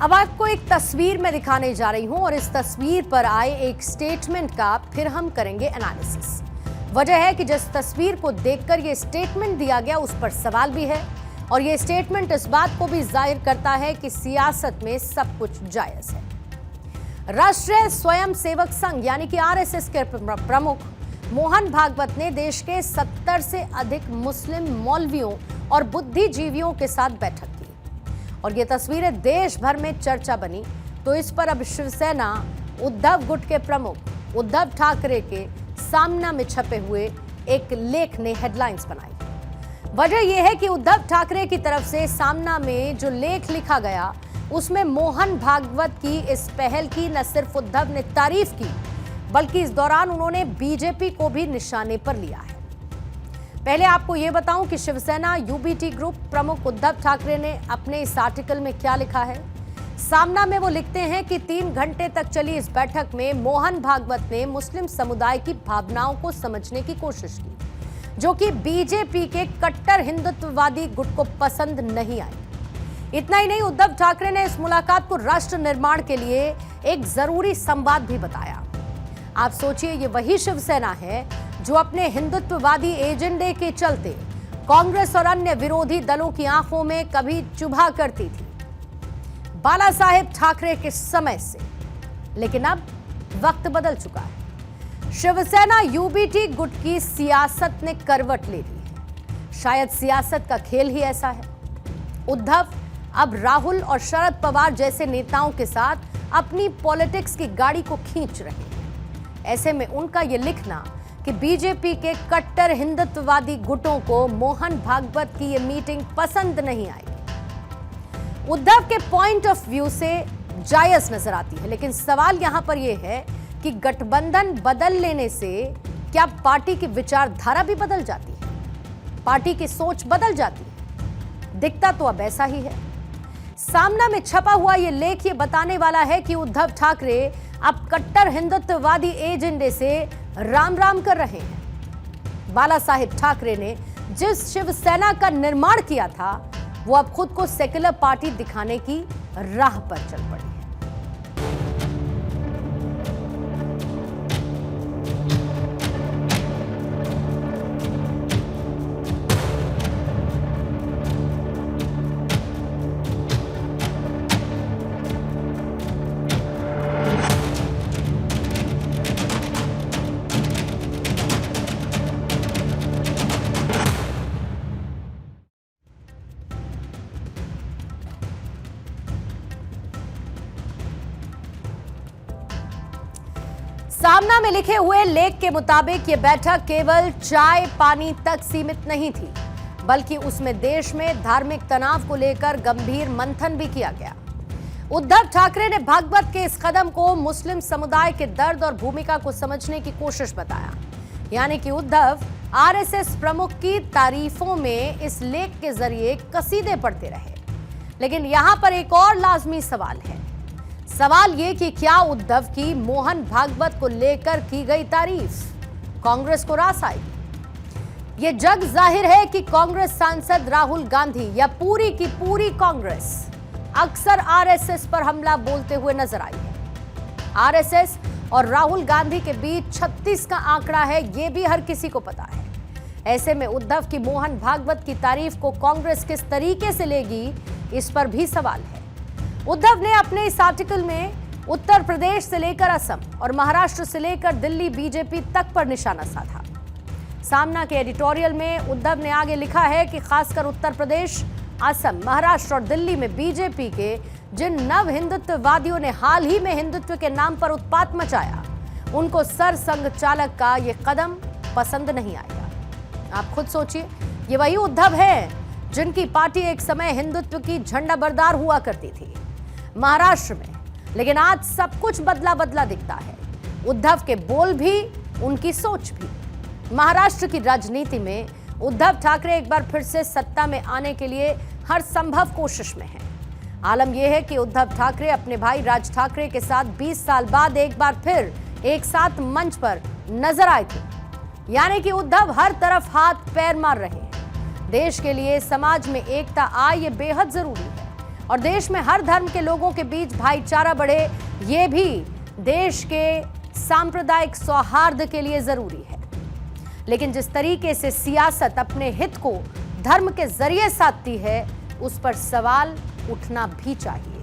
अब आपको एक तस्वीर में दिखाने जा रही हूं और इस तस्वीर पर आए एक स्टेटमेंट का फिर हम करेंगे एनालिसिस। वजह है कि जिस तस्वीर को देखकर ये स्टेटमेंट दिया गया उस पर सवाल भी है और ये स्टेटमेंट इस बात को भी जाहिर करता है कि सियासत में सब कुछ जायज है। राष्ट्रीय स्वयं सेवक संघ यानी कि आरएसएस के प्रमुख मोहन भागवत ने देश के 70 से अधिक मुस्लिम मौलवियों और बुद्धिजीवियों के साथ बैठक की और ये तस्वीरें देश भर में चर्चा बनी। तो इस पर अब शिवसेना उद्धव गुट के प्रमुख उद्धव ठाकरे के सामना में छपे हुए एक लेख ने हेडलाइंस बनाई। वजह यह है कि उद्धव ठाकरे की तरफ से सामना में जो लेख लिखा गया उसमें मोहन भागवत की इस पहल की न सिर्फ उद्धव ने तारीफ की बल्कि इस दौरान उन्होंने बीजेपी को भी निशाने पर लिया है। पहले आपको यह बताऊं कि शिवसेना यूबीटी ग्रुप प्रमुख उद्धव ठाकरे ने अपने इस आर्टिकल में क्या लिखा है। सामना में वो लिखते हैं कि 3 घंटे तक चली इस बैठक में मोहन भागवत ने मुस्लिम समुदाय की भावनाओं को समझने की कोशिश की जो कि बीजेपी के कट्टर हिंदुत्ववादी गुट को पसंद नहीं आई। इतना ही नहीं, उद्धव ठाकरे ने इस मुलाकात को राष्ट्र निर्माण के लिए एक जरूरी संवाद भी बताया। आप सोचिए, ये वही शिवसेना है जो अपने हिंदुत्ववादी एजेंडे के चलते कांग्रेस और अन्य विरोधी दलों की आंखों में कभी चुभा करती थी बाला साहेब ठाकरे के समय से, लेकिन अब वक्त बदल चुका है। शिवसेना यूबीटी गुट की सियासत ने करवट ले ली है। शायद सियासत का खेल ही ऐसा है। उद्धव अब राहुल और शरद पवार जैसे नेताओं के साथ अपनी पॉलिटिक्स की गाड़ी को खींच रहे हैं। ऐसे में उनका यह लिखना कि बीजेपी के कट्टर हिंदुत्ववादी गुटों को मोहन भागवत की यह मीटिंग पसंद नहीं आई, उद्धव के पॉइंट ऑफ व्यू से जायज नजर आती है। लेकिन सवाल यहां पर यह है कि गठबंधन बदल लेने से क्या पार्टी की विचारधारा भी बदल जाती है, पार्टी की सोच बदल जाती है? दिखता तो अब ऐसा ही है। सामना में छपा हुआ यह लेख ये बताने वाला है कि उद्धव ठाकरे अब कट्टर हिंदुत्ववादी एजेंडे से राम राम कर रहे हैं। बाला साहेब ठाकरे ने जिस शिवसेना का निर्माण किया था वो अब खुद को सेक्युलर पार्टी दिखाने की राह पर चल पड़ी है। सामना में लिखे हुए लेख के मुताबिक ये बैठक केवल चाय पानी तक सीमित नहीं थी बल्कि उसमें देश में धार्मिक तनाव को लेकर गंभीर मंथन भी किया गया। उद्धव ठाकरे ने भागवत के इस कदम को मुस्लिम समुदाय के दर्द और भूमिका को समझने की कोशिश बताया। यानी कि उद्धव आरएसएस प्रमुख की तारीफों में इस लेख के जरिए कसीदे पढ़ते रहे। लेकिन यहां पर एक और लाजमी सवाल है। सवाल ये कि क्या उद्धव की मोहन भागवत को लेकर की गई तारीफ कांग्रेस को रास आएगी? ये जग जाहिर है कि कांग्रेस सांसद राहुल गांधी या पूरी की पूरी कांग्रेस अक्सर आरएसएस पर हमला बोलते हुए नजर आई है। आरएसएस और राहुल गांधी के बीच 36 का आंकड़ा है, ये भी हर किसी को पता है। ऐसे में उद्धव की मोहन भागवत की तारीफ को कांग्रेस किस तरीके से लेगी, इस पर भी सवाल है। उद्धव ने अपने इस आर्टिकल में उत्तर प्रदेश से लेकर असम और महाराष्ट्र से लेकर दिल्ली बीजेपी तक पर निशाना साधा। सामना के एडिटोरियल में उद्धव ने आगे लिखा है कि खासकर उत्तर प्रदेश, असम, महाराष्ट्र और दिल्ली में बीजेपी के जिन नव हिंदुत्ववादियों ने हाल ही में हिंदुत्व के नाम पर उत्पात मचाया, उनको सरसंघ चालक का यह कदम पसंद नहीं आएगा। आप खुद सोचिए, ये वही उद्धव है जिनकी पार्टी एक समय हिंदुत्व की झंडा बरदार हुआ करती थी महाराष्ट्र में, लेकिन आज सब कुछ बदला बदला दिखता है। उद्धव के बोल भी, उनकी सोच भी। महाराष्ट्र की राजनीति में उद्धव ठाकरे एक बार फिर से सत्ता में आने के लिए हर संभव कोशिश में हैं। आलम यह है कि उद्धव ठाकरे अपने भाई राज ठाकरे के साथ 20 साल बाद एक बार फिर एक साथ मंच पर नजर आए थे। यानी कि उद्धव हर तरफ हाथ पैर मार रहे हैं। देश के लिए समाज में एकता आए, ये बेहद जरूरी है। और देश में हर धर्म के लोगों के बीच भाईचारा बढ़े, ये भी देश के सांप्रदायिक सौहार्द के लिए जरूरी है। लेकिन जिस तरीके से सियासत अपने हित को धर्म के जरिए साधती है, उस पर सवाल उठना भी चाहिए।